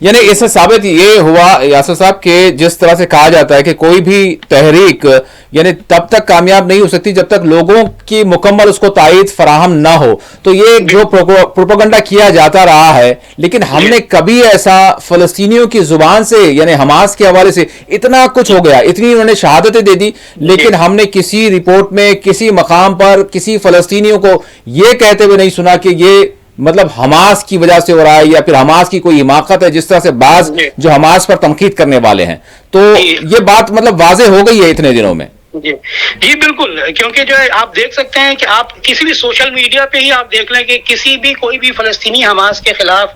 یعنی اس سے ثابت یہ ہوا یاسر صاحب کہ جس طرح سے کہا جاتا ہے کہ کوئی بھی تحریک یعنی تب تک کامیاب نہیں ہو سکتی جب تک لوگوں کی مکمل اس کو تائید فراہم نہ ہو. تو یہ جو پروپیگنڈا کیا جاتا رہا ہے، لیکن ہم نے کبھی ایسا فلسطینیوں کی زبان سے یعنی حماس کے حوالے سے اتنا کچھ ہو گیا، اتنی انہوں نے شہادتیں دے دی، لیکن ہم نے کسی رپورٹ میں کسی مقام پر کسی فلسطینیوں کو یہ کہتے ہوئے نہیں سنا کہ یہ مطلب حماس کی وجہ سے ہو رہا ہے یا پھر حماس کی کوئی حماقت ہے، جس طرح سے بعض جو حماس پر تنقید کرنے والے ہیں. تو یہ بات مطلب واضح ہو گئی ہے اتنے دنوں میں. جی بالکل، کیونکہ جو ہے آپ دیکھ سکتے ہیں کہ آپ کسی بھی سوشل میڈیا پہ ہی آپ دیکھ لیں کہ کسی بھی کوئی بھی فلسطینی حماس کے خلاف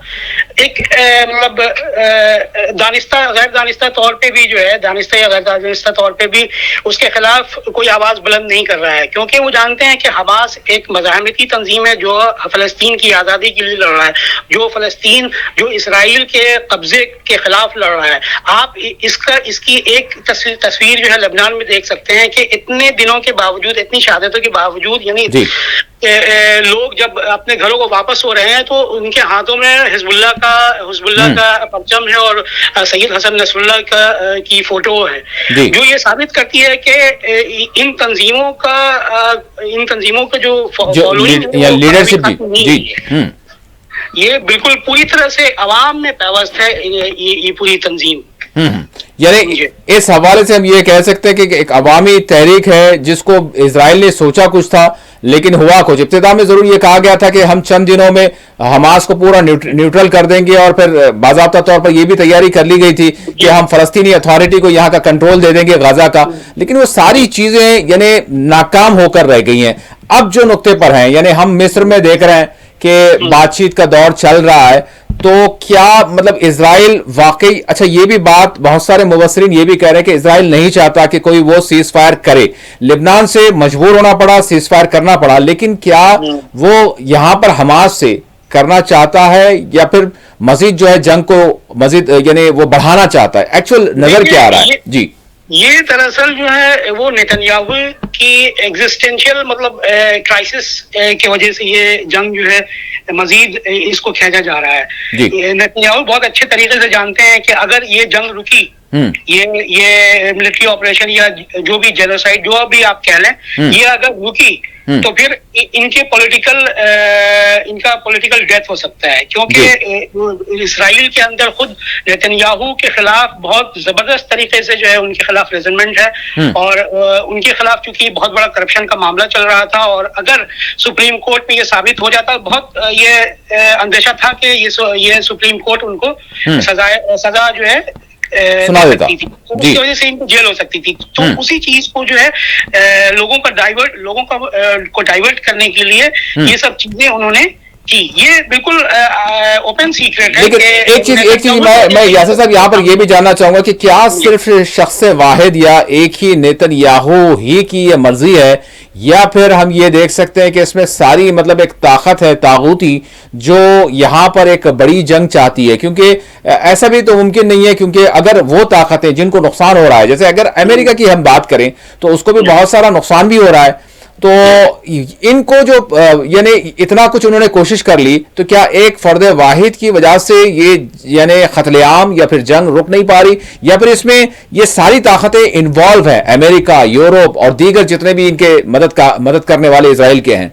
ایک مطلب دانستہ غیر دانستہ طور پہ بھی جو ہے دانستہ یا غیر دانستہ طور پہ بھی اس کے خلاف کوئی آواز بلند نہیں کر رہا ہے، کیونکہ وہ جانتے ہیں کہ حماس ایک مزاحمتی تنظیم ہے جو فلسطین کی آزادی کے لیے لڑ رہا ہے، جو اسرائیل کے قبضے کے خلاف لڑ رہا ہے. آپ اس کی ایک تصویر جو ہے لبنان میں دیکھ سکتے ہیں کہ اتنے دنوں کے باوجود، اتنی شہادتوں کے باوجود، یعنی لوگ جب اپنے گھروں کو واپس ہو رہے ہیں تو ان کے ہاتھوں میں حزب اللہ کا پرچم ہے اور سید حسن نصر اللہ کی فوٹو ہے، جو یہ ثابت کرتی ہے کہ ان تنظیموں کا جو لیڈرشپ یہ بالکل پوری طرح سے عوام میں پیوست ہے یہ پوری تنظیم. یعنی اس حوالے سے ہم یہ کہہ سکتے ہیں کہ ایک عوامی تحریک ہے جس کو اسرائیل نے سوچا کچھ تھا لیکن ہوا کچھ. ابتدا میں ضرور یہ کہا گیا تھا کہ ہم چند دنوں میں حماس کو پورا نیوٹرل کر دیں گے، اور پھر باضابطہ طور پر یہ بھی تیاری کر لی گئی تھی کہ ہم فلسطینی اتھارٹی کو یہاں کا کنٹرول دے دیں گے غزہ کا، لیکن وہ ساری چیزیں یعنی ناکام ہو کر رہ گئی ہیں. اب جو نقطے پر ہیں یعنی ہم مصر میں دیکھ رہے ہیں کہ بات چیت کا دور چل رہا ہے، تو کیا مطلب اسرائیل واقعی، اچھا یہ بھی بات بہت سارے مبصرین یہ بھی کہہ رہے ہیں کہ اسرائیل نہیں چاہتا کہ کوئی وہ سیز فائر کرے، لبنان سے مجبور ہونا پڑا، سیز فائر کرنا پڑا، لیکن کیا وہ یہاں پر حماس سے کرنا چاہتا ہے یا پھر مزید جو ہے جنگ کو مزید یعنی وہ بڑھانا چاہتا ہے؟ ایکچوئل نظر کیا آ رہا ہے؟ جی یہ دراصل جو ہے وہ نیتنیاہو کی ایگزسٹینشیل مطلب کرائسس کی وجہ سے یہ جنگ جو ہے مزید اس کو کھینچا جا رہا ہے. نیتنیاہو بہت اچھے طریقے سے جانتے ہیں کہ اگر یہ جنگ رکی، یہ ملٹری آپریشن یا جو بھی جینوسائیڈ جو بھی آپ کہہ لیں، یہ اگر رکی تو پھر ان کا پولیٹیکل ڈیتھ ہو سکتا ہے، کیونکہ اسرائیل کے اندر خود نیتنیاہو کے خلاف بہت زبردست طریقے سے جو ہے ان کے خلاف ریزنمنٹ ہے، اور ان کے خلاف چونکہ بہت بڑا کرپشن کا معاملہ چل رہا تھا، اور اگر سپریم کورٹ میں یہ ثابت ہو جاتا، بہت یہ اندیشہ تھا کہ یہ سپریم کورٹ ان کو سزا جو ہے سنا دیتا، اس کی وجہ سے ان کو جیل ہو سکتی تھی. تو اسی چیز کو جو ہے لوگوں کو ڈائیورٹ کرنے کے لیے یہ سب چیزیں انہوں نے کی. یہ بالکل اوپن سیکرٹ ہے. لیکن ایک چیز میں یاسر صاحب یہاں پر یہ بھی جاننا چاہوں گا کہ کیا صرف شخص واحد یا ایک ہی نیتنیاہو ہی کی یہ مرضی ہے، یا پھر ہم یہ دیکھ سکتے ہیں کہ اس میں ساری مطلب ایک طاقت ہے طاغوتی جو یہاں پر ایک بڑی جنگ چاہتی ہے؟ کیونکہ ایسا بھی تو ممکن نہیں ہے، کیونکہ اگر وہ طاقتیں جن کو نقصان ہو رہا ہے، جیسے اگر امریکہ کی ہم بات کریں تو اس کو بھی بہت سارا نقصان بھی ہو رہا ہے، تو ان کو جو یعنی اتنا کچھ انہوں نے کوشش کر لی، تو کیا ایک فرد واحد کی وجہ سے یہ یعنی قتل عام یا پھر جنگ رک نہیں پا رہی، یا پھر اس میں یہ ساری طاقتیں انوالو ہیں، امریکہ، یورپ اور دیگر جتنے بھی ان کے مدد کرنے والے اسرائیل کے ہیں؟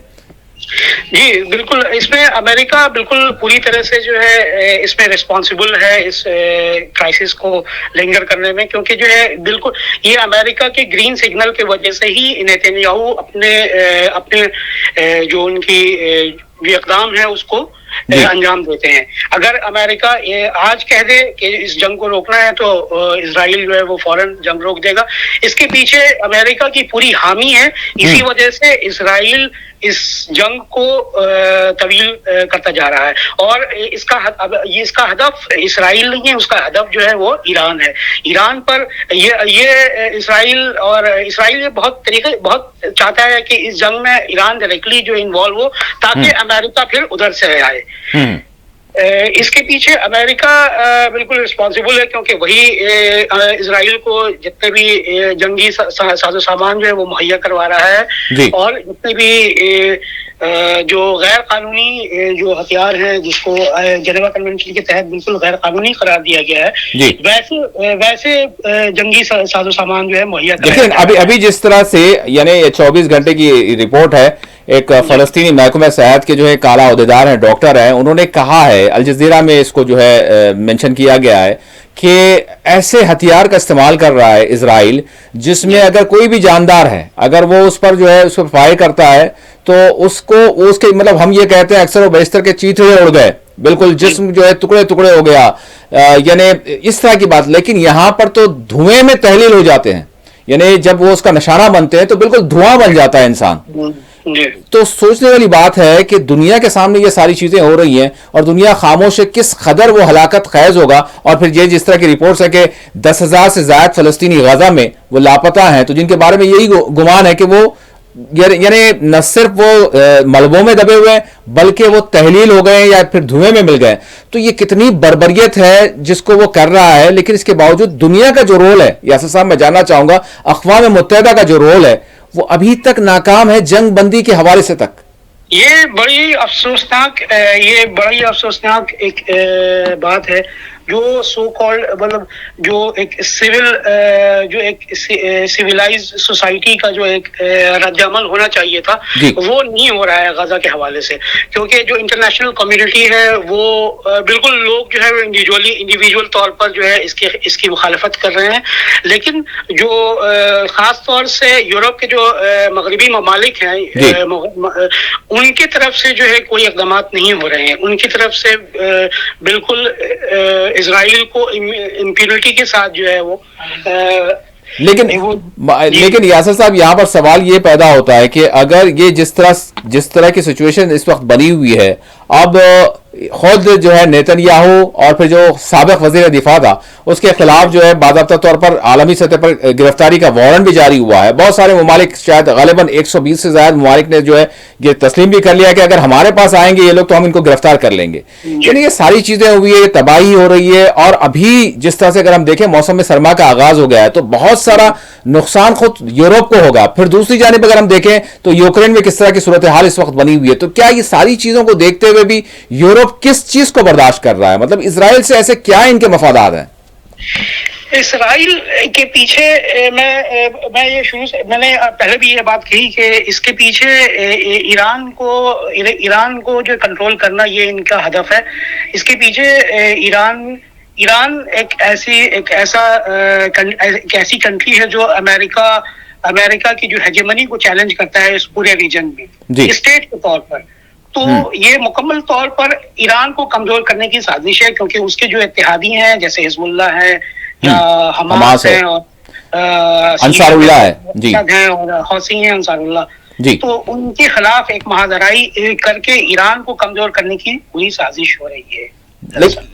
جی بالکل، اس میں امریکہ بالکل پوری طرح سے جو ہے اس میں ریسپانسبل ہے اس کرائسس کو لنگر کرنے میں، کیونکہ جو ہے بالکل یہ امریکہ کے گرین سگنل کی وجہ سے ہی نیتنیاہو اپنے جو ان کی جو اقدام ہے اس کو انجام دیتے ہیں. اگر امریکہ آج کہہ دے کہ اس جنگ کو روکنا ہے تو اسرائیل جو ہے وہ فوراً جنگ روک دے گا. اس کے پیچھے امریکہ کی پوری حامی ہے، اسی وجہ سے اسرائیل اس جنگ کو طویل کرتا جا رہا ہے، اور اس کا ہدف اسرائیل نہیں ہے، اس کا ہدف جو ہے وہ ایران ہے. ایران پر یہ اسرائیل بہت چاہتا ہے کہ اس جنگ میں ایران ڈائریکٹلی جو انوالو ہو، تاکہ امریکہ پھر ادھر سے آئے. اس کے پیچھے امریکہ بالکل رسپانسبل ہے، کیونکہ وہی اسرائیل کو جتنے بھی جنگی ساز و سامان جو ہے وہ مہیا کروا رہا ہے، اور جتنے بھی جو غیر قانونی جو ہتھیار ہیں جس کو جنیوا کنونشن کے تحت بالکل غیر قانونی قرار دیا گیا ہے، ویسے جنگی ساز و سامان جو ہے مہیا کرا لیکن ابھی جس طرح سے یعنی 24 گھنٹے کی رپورٹ ہے، ایک فلسطینی محکمہ صحت کے جو ہے اعلیٰ عہدیدار ہیں، ڈاکٹر ہیں، انہوں نے کہا ہے، الجزیرہ میں اس کو جو ہے مینشن کیا گیا ہے کہ ایسے ہتھیار کا استعمال کر رہا ہے اسرائیل جس میں اگر کوئی بھی جاندار ہے، اگر وہ اس پر جو ہے اس پر فائر کرتا ہے تو اس کے مطلب ہم یہ کہتے ہیں اکثر و بیشتر کے چیتڑے اڑ گئے، بالکل جسم جو ہے ٹکڑے ٹکڑے ہو گیا، یعنی اس طرح کی بات. لیکن یہاں پر تو دھوئیں میں تحلیل ہو جاتے ہیں، یعنی جب وہ اس کا نشانہ بنتے ہیں تو بالکل دھواں بن جاتا ہے انسان. تو سوچنے والی بات ہے کہ دنیا کے سامنے یہ ساری چیزیں ہو رہی ہیں اور دنیا خاموش ہے، کس قدر وہ ہلاکت خیز ہوگا. اور پھر یہ جس طرح کی رپورٹس ہے کہ 10,000 سے زائد فلسطینی غزہ میں وہ لاپتہ ہیں، تو جن کے بارے میں یہی گمان ہے کہ وہ یعنی نہ صرف وہ ملبوں میں دبے ہوئے ہیں بلکہ وہ تحلیل ہو گئے یا پھر دھوئیں میں مل گئے. تو یہ کتنی بربریت ہے جس کو وہ کر رہا ہے. لیکن اس کے باوجود دنیا کا جو رول ہے، یاسر صاحب میں جاننا چاہوں گا، اقوام متحدہ کا جو رول ہے وہ ابھی تک ناکام ہے جنگ بندی کے حوالے سے تک. یہ بڑی افسوسناک ایک بات ہے. جو سو کالڈ مطلب جو ایک سویلائز سوسائٹی کا جو ایک رد عمل ہونا چاہیے تھا وہ نہیں ہو رہا ہے غزہ کے حوالے سے، کیونکہ جو انٹرنیشنل کمیونٹی ہے وہ بالکل لوگ جو ہے انڈیویجول طور پر جو ہے اس کی مخالفت کر رہے ہیں. لیکن جو خاص طور سے یورپ کے جو مغربی ممالک ہیں ان کی طرف سے جو ہے کوئی اقدامات نہیں ہو رہے ہیں. ان کی طرف سے بالکل اسرائیل کو امپیونٹی کے ساتھ جو ہے وہ لیکن یاسر صاحب یہاں پر سوال یہ پیدا ہوتا ہے کہ اگر یہ جس طرح کی سچویشن اس وقت بنی ہوئی ہے، اب خود جو ہے نیتن-یاہو اور پھر جو سابق وزیر دفاع تھا اس کے خلاف جو ہے باضابطہ طور پر عالمی سطح پر گرفتاری کا وارنٹ بھی جاری ہوا ہے. بہت سارے ممالک، شاید غالباً 120 سے زائد ممالک نے جو ہے یہ تسلیم بھی کر لیا کہ اگر ہمارے پاس آئیں گے یہ لوگ تو ہم ان کو گرفتار کر لیں گے. یعنی یہ ساری چیزیں ہوئی ہے، تباہی ہو رہی ہے. اور ابھی جس طرح سے اگر ہم دیکھیں موسم سرما کا آغاز ہو گیا ہے تو بہت سارا نقصان خود یورپ کو ہوگا. پھر دوسری جانب اگر ہم دیکھیں تو یوکرین میں کس طرح کی صورتحال اس وقت بنی ہوئی ہے. تو کیا یہ ساری چیزوں کو دیکھتے ہوئے بھی یورپ کس چیز کو برداشت کر رہا ہے؟ مطلب اسرائیل سے ایسے کیا ان کے مفادات ہیں؟ اسرائیل کے پیچھے میں یہ شروع سے میں نے پہلے بھی یہ بات کہی کہ اس کے پیچھے ایران کو جو کنٹرول کرنا یہ ان کا ہدف ہے. اس کے پیچھے ایران ایک ایسی کنٹری ہے جو امریکہ کی جو ہیجمنی کو چیلنج کرتا ہے اس پورے ریجن میں اسٹیٹ کے طور پر. تو یہ مکمل طور پر ایران کو کمزور کرنے کی سازش ہے، کیونکہ اس کے جو اتحادی ہیں جیسے حزب اللہ ہے یا حماس ہے اور انصار اللہ ہے اور حوثی ہیں انصار اللہ، تو ان کے خلاف ایک مہادرائی کر کے ایران کو کمزور کرنے کی پوری سازش ہو رہی ہے.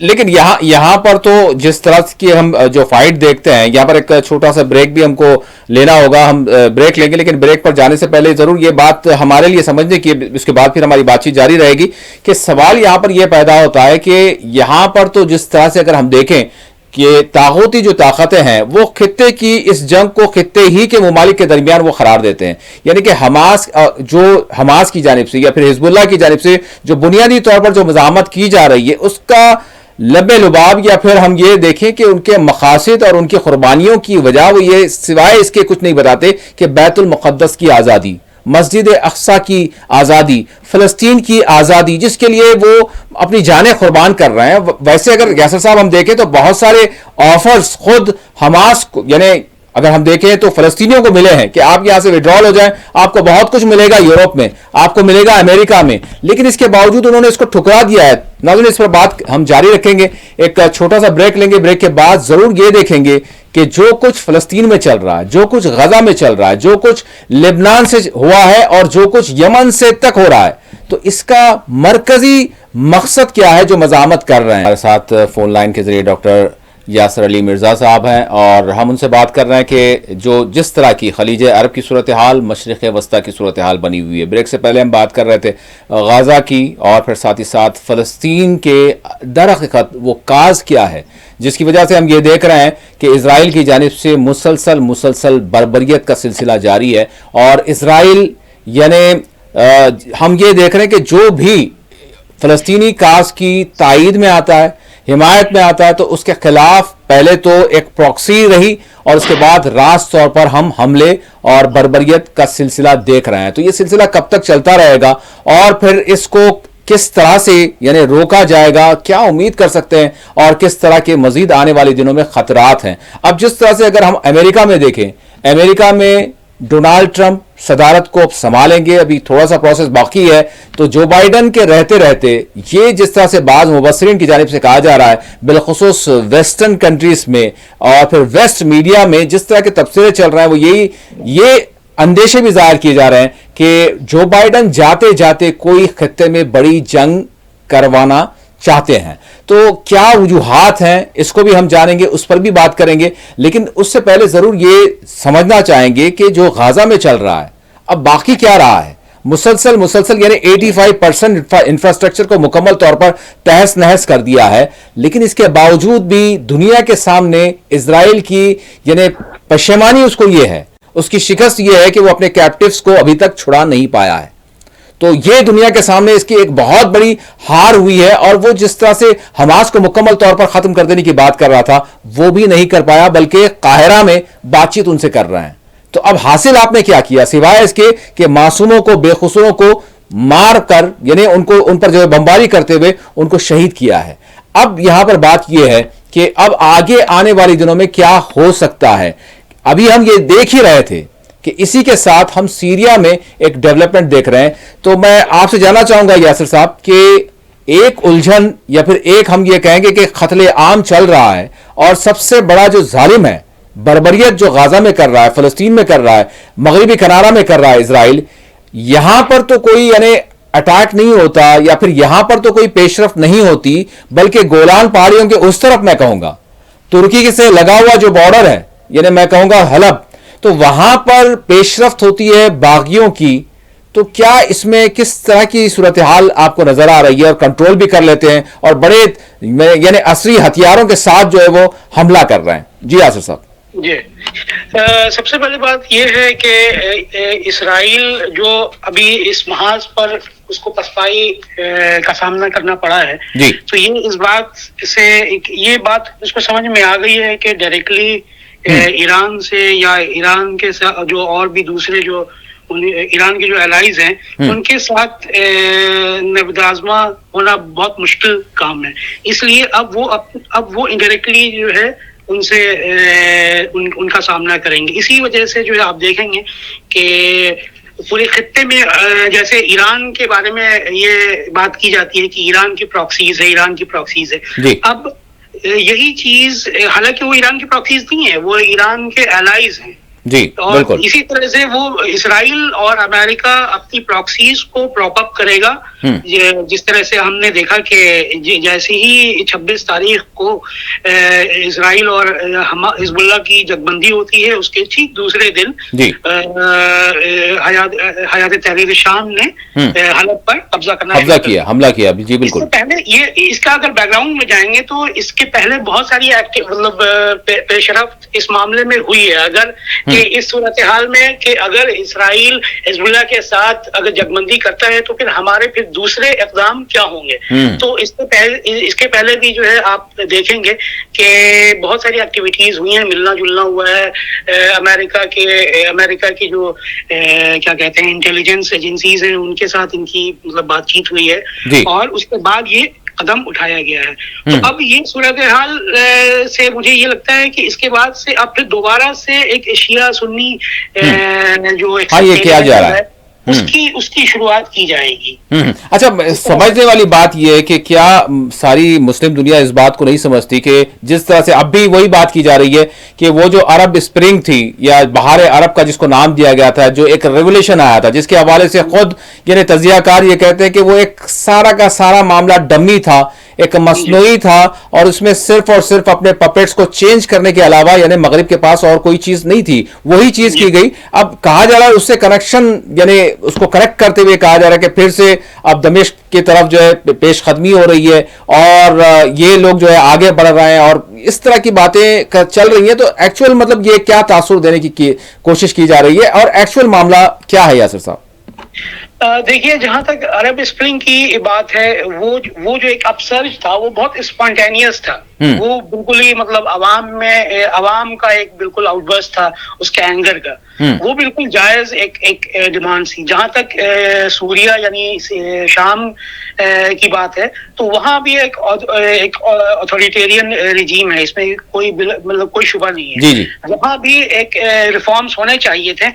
لیکن یہاں پر تو جس طرح کی ہم جو فائٹ دیکھتے ہیں، یہاں پر ایک چھوٹا سا بریک بھی ہم کو لینا ہوگا، ہم بریک لیں گے. لیکن بریک پر جانے سے پہلے ضرور یہ بات ہمارے لیے سمجھنے کی، اس کے بعد پھر ہماری بات چیت جاری رہے گی کہ سوال یہاں پر یہ پیدا ہوتا ہے کہ یہاں پر تو جس طرح سے اگر ہم دیکھیں کہ طاغوتی جو طاقتیں ہیں وہ خطے کی اس جنگ کو خطے ہی کے ممالک کے درمیان وہ قرار دیتے ہیں. یعنی کہ حماس کی جانب سے یا پھر حزب اللہ کی جانب سے جو بنیادی طور پر جو مزاحمت کی جا رہی ہے اس کا لب لباب، یا پھر ہم یہ دیکھیں کہ ان کے مقاصد اور ان کی قربانیوں کی وجہ وہ یہ سوائے اس کے کچھ نہیں بتاتے کہ بیت المقدس کی آزادی، مسجد اقصی کی آزادی، فلسطین کی آزادی، جس کے لیے وہ اپنی جانیں قربان کر رہے ہیں. ویسے اگر یاسر صاحب ہم دیکھیں تو بہت سارے آفرز خود حماس کو، یعنی اگر ہم دیکھیں تو فلسطینیوں کو ملے ہیں کہ آپ یہاں سے وڈرال ہو جائیں، آپ کو بہت کچھ ملے گا یورپ میں، آپ کو ملے گا امریکہ میں. لیکن اس کے باوجود انہوں نے اس کو ٹھکرا دیا ہے. ناظرین اس پر بات ہم جاری رکھیں گے، ایک چھوٹا سا بریک لیں گے. بریک کے بعد ضرور یہ دیکھیں گے کہ جو کچھ فلسطین میں چل رہا ہے، جو کچھ غزہ میں چل رہا ہے، جو کچھ لبنان سے ہوا ہے اور جو کچھ یمن سے تک ہو رہا ہے، تو اس کا مرکزی مقصد کیا ہے جو مزاحمت کر رہے ہیں. ہمارے ساتھ فون لائن کے ذریعے ڈاکٹر یاسر علی مرزا صاحب ہیں اور ہم ان سے بات کر رہے ہیں کہ جو جس طرح کی خلیج عرب کی صورتحال، مشرق وسطیٰ کی صورتحال بنی ہوئی ہے. بریک سے پہلے ہم بات کر رہے تھے غزہ کی اور پھر ساتھ ہی ساتھ فلسطین کے در حقیقت وہ کاز کیا ہے جس کی وجہ سے ہم یہ دیکھ رہے ہیں کہ اسرائیل کی جانب سے مسلسل بربریت کا سلسلہ جاری ہے. اور اسرائیل یعنی ہم یہ دیکھ رہے ہیں کہ جو بھی فلسطینی کاز کی تائید میں آتا ہے، حمایت میں آتا ہے، تو اس کے خلاف پہلے تو ایک پراکسی رہی اور اس کے بعد راست طور پر ہم حملے اور بربریت کا سلسلہ دیکھ رہے ہیں. تو یہ سلسلہ کب تک چلتا رہے گا اور پھر اس کو کس طرح سے یعنی روکا جائے گا، کیا امید کر سکتے ہیں اور کس طرح کے مزید آنے والے دنوں میں خطرات ہیں؟ اب جس طرح سے اگر ہم امریکہ میں دیکھیں، امریکہ میں ڈونالڈ ٹرمپ صدارت کو سنبھالیں گے، ابھی تھوڑا سا پروسیس باقی ہے. تو جو بائیڈن کے رہتے یہ جس طرح سے بعض مبصرین کی جانب سے کہا جا رہا ہے، بالخصوص ویسٹرن کنٹریز میں اور پھر ویسٹ میڈیا میں جس طرح کے تبصرے چل رہے ہیں، وہ یہ اندیشے بھی ظاہر کیے جا رہے ہیں کہ جو بائیڈن جاتے جاتے کوئی خطے میں بڑی جنگ کروانا چاہتے ہیں. تو کیا وجوہات ہیں، اس کو بھی ہم جانیں گے، اس پر بھی بات کریں گے. لیکن اس سے پہلے ضرور یہ سمجھنا چاہیں گے کہ جو غزہ میں چل رہا ہے اب باقی کیا رہا ہے. مسلسل یعنی 85% انفراسٹرکچر کو مکمل طور پر تہس نہس کر دیا ہے. لیکن اس کے باوجود بھی دنیا کے سامنے اسرائیل کی یعنی پشیمانی اس کو یہ ہے، اس کی شکست یہ ہے کہ وہ اپنے کیپٹیوز کو ابھی تک چھڑا نہیں پایا ہے. تو یہ دنیا کے سامنے اس کی ایک بہت بڑی ہار ہوئی ہے. اور وہ جس طرح سے حماس کو مکمل طور پر ختم کر دینے کی بات کر رہا تھا وہ بھی نہیں کر پایا، بلکہ قاہرہ میں بات چیت ان سے کر رہے ہیں. تو اب حاصل آپ نے کیا کیا سوائے اس کے کہ معصوموں کو، بے قصوروں کو مار کر یعنی ان پر جو ہے بمباری کرتے ہوئے ان کو شہید کیا ہے. اب یہاں پر بات یہ ہے کہ اب آگے آنے والی دنوں میں کیا ہو سکتا ہے. ابھی ہم یہ دیکھ ہی رہے تھے کہ اسی کے ساتھ ہم سیریا میں ایک ڈیولپمنٹ دیکھ رہے ہیں. تو میں آپ سے جاننا چاہوں گا یاسر صاحب کہ ایک الجھن یا پھر ایک ہم یہ کہیں گے کہ قتل عام چل رہا ہے اور سب سے بڑا جو ظالم ہے، بربریت جو غزہ میں کر رہا ہے، فلسطین میں کر رہا ہے، مغربی کنارہ میں کر رہا ہے اسرائیل، یہاں پر تو کوئی یعنی اٹیک نہیں ہوتا یا پھر یہاں پر تو کوئی پیش رفت نہیں ہوتی، بلکہ گولان پہاڑیوں کے اس طرف میں کہوں گا ترکی سے لگا ہوا جو بارڈر ہے یعنی میں کہوں گا حلب، تو وہاں پر پیش رفت ہوتی ہے باغیوں کی. تو کیا اس میں کس طرح کی صورتحال آپ کو نظر آ رہی ہے اور کنٹرول بھی کر لیتے ہیں اور بڑے یعنی عصری ہتھیاروں کے ساتھ جو ہے وہ حملہ کر رہے ہیں؟ جی آصف صاحب. جی سب سے پہلی بات یہ ہے کہ اسرائیل جو ابھی اس محاذ پر اس کو پسپائی کا سامنا کرنا پڑا ہے جی. تو یہ اس بات سے یہ بات اس کو سمجھ میں آ گئی ہے کہ ڈائریکٹلی ایران سے یا ایران کے جو اور بھی دوسرے جو ایران کے جو الائز ہیں ان کے ساتھ نبردآزما ہونا بہت مشکل کام ہے. اس لیے اب وہ انڈائریکٹلی جو ہے ان سے ان کا سامنا کریں گے. اسی وجہ سے جو ہے آپ دیکھیں گے کہ پورے خطے میں جیسے ایران کے بارے میں یہ بات کی جاتی ہے کہ ایران کی پراکسیز ہے، ایران کی پراکسیز ہے. اب یہی چیز حالانکہ وہ ایران کی پراکسیز نہیں ہے، وہ ایران کے الائز ہیں. جی اور بالکل. اسی طرح سے وہ اسرائیل اور امریکہ اپنی پراکسیز کو پراپ اپ کرے گا. جس طرح سے ہم نے دیکھا کہ جیسے ہی 26 تاریخ کو اسرائیل اور حزب اللہ کی جگبندی ہوتی ہے، اس کے ٹھیک دوسرے دن حیات تحریر شام نے حلب پر حملہ کیا. جی بالکل. اس سے پہلے اس کا اگر بیک گراؤنڈ میں جائیں گے تو اس کے پہلے بہت ساری مطلب پیش رفت اس معاملے میں ہوئی ہے. اگر کہ اس صورتحال میں کہ اگر اسرائیل حزب اللہ کے ساتھ اگر جگبندی کرتا ہے تو پھر ہمارے پھر دوسرے اقدام کیا ہوں گے. تو اس کے پہلے بھی جو ہے آپ دیکھیں گے کہ بہت ساری ایکٹیویٹیز ہوئی ہیں، ملنا جلنا ہوا ہے. امریکہ کی جو کیا کہتے ہیں انٹیلیجنس ایجنسیز ہیں ان کے ساتھ ان کی مطلب بات چیت ہوئی ہے اور اس کے بعد یہ قدم اٹھایا گیا ہے. تو اب یہ صورتحال سے مجھے یہ لگتا ہے کہ اس کے بعد سے اب پھر دوبارہ سے ایک شیعہ سنی جو یہ کیا جا رہا ہے اس کی شروعات کی جائے گی. اچھا، سمجھنے والی بات یہ ہے کہ کیا ساری مسلم دنیا اس بات کو نہیں سمجھتی کہ جس طرح سے اب بھی وہی بات کی جا رہی ہے کہ وہ جو عرب اسپرنگ تھی یا بہار عرب کا جس کو نام دیا گیا تھا، جو ایک ریولیوشن آیا تھا جس کے حوالے سے خود یعنی تجزیہ کار یہ کہتے ہیں کہ وہ ایک سارا کا سارا معاملہ ڈمی تھا، ایک مصنوعی تھا اور اس میں صرف اور صرف اپنے پپیٹس کو چینج کرنے کے علاوہ یعنی مغرب کے پاس اور کوئی چیز نہیں تھی, وہی چیز کی گئی. اب کہا جا رہا ہے اس سے کنیکشن یعنی اس کو کریکٹ کرتے ہوئے کہا جا رہا ہے کہ پھر سے اب دمشق کی طرف جو ہے پیش قدمی ہو رہی ہے اور یہ لوگ جو ہے آگے بڑھ رہے ہیں اور اس طرح کی باتیں چل رہی ہیں. تو ایکچوئل مطلب یہ کیا تاثر دینے کی کوشش کی جا رہی ہے اور ایکچوئل معاملہ کیا ہے یاسر صاحب؟ دیکھیے, جہاں تک عرب اسپرنگ کی بات ہے, وہ جو ایک اپسرج تھا وہ بہت اسپونٹینیس تھا. وہ بالکل ہی مطلب عوام کا ایک بالکل آؤٹ برسٹ تھا اس کے اینگر کا. وہ بالکل جائز ایک ڈیمانڈ تھی. جہاں تک سوریا یعنی شام کی بات ہے تو وہاں بھی ایک اتھارٹیرین رجیم ہے, اس میں کوئی مطلب کوئی شبہ نہیں ہے. وہاں بھی ایک ریفارمز ہونے چاہیے تھے,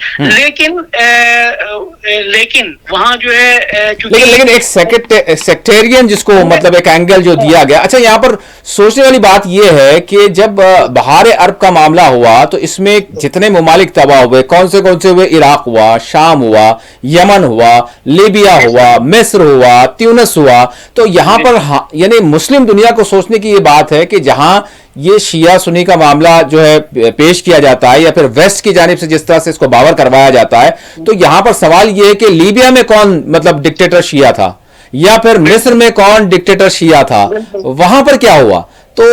لیکن وہاں جو ہے لیکن ایک سیکٹیرین جس کو مطلب ایک اینگل جو دیا گیا. اچھا, یہاں پر سوچنے والی بات یہ ہے کہ جب بہار عرب کا معاملہ ہوا تو اس میں جتنے ممالک تباہ ہوئے, کون سے ہوئے؟ عراق ہوا, شام ہوا, یمن ہوا, لیبیا ہوا, مصر ہوا, تیونس ہوا. تو یہاں پر یعنی مسلم دنیا کو سوچنے کی یہ بات ہے کہ جہاں یہ شیعہ سنی کا معاملہ جو ہے پیش کیا جاتا ہے یا پھر ویسٹ کی جانب سے جس طرح سے اس کو باور کروایا جاتا ہے, تو یہاں پر سوال یہ ہے کہ لیبیا میں کون مطلب ڈکٹیٹر شیعہ تھا یا پھر مصر میں کون ڈکٹیٹر شیعہ تھا, وہاں پر کیا ہوا؟ تو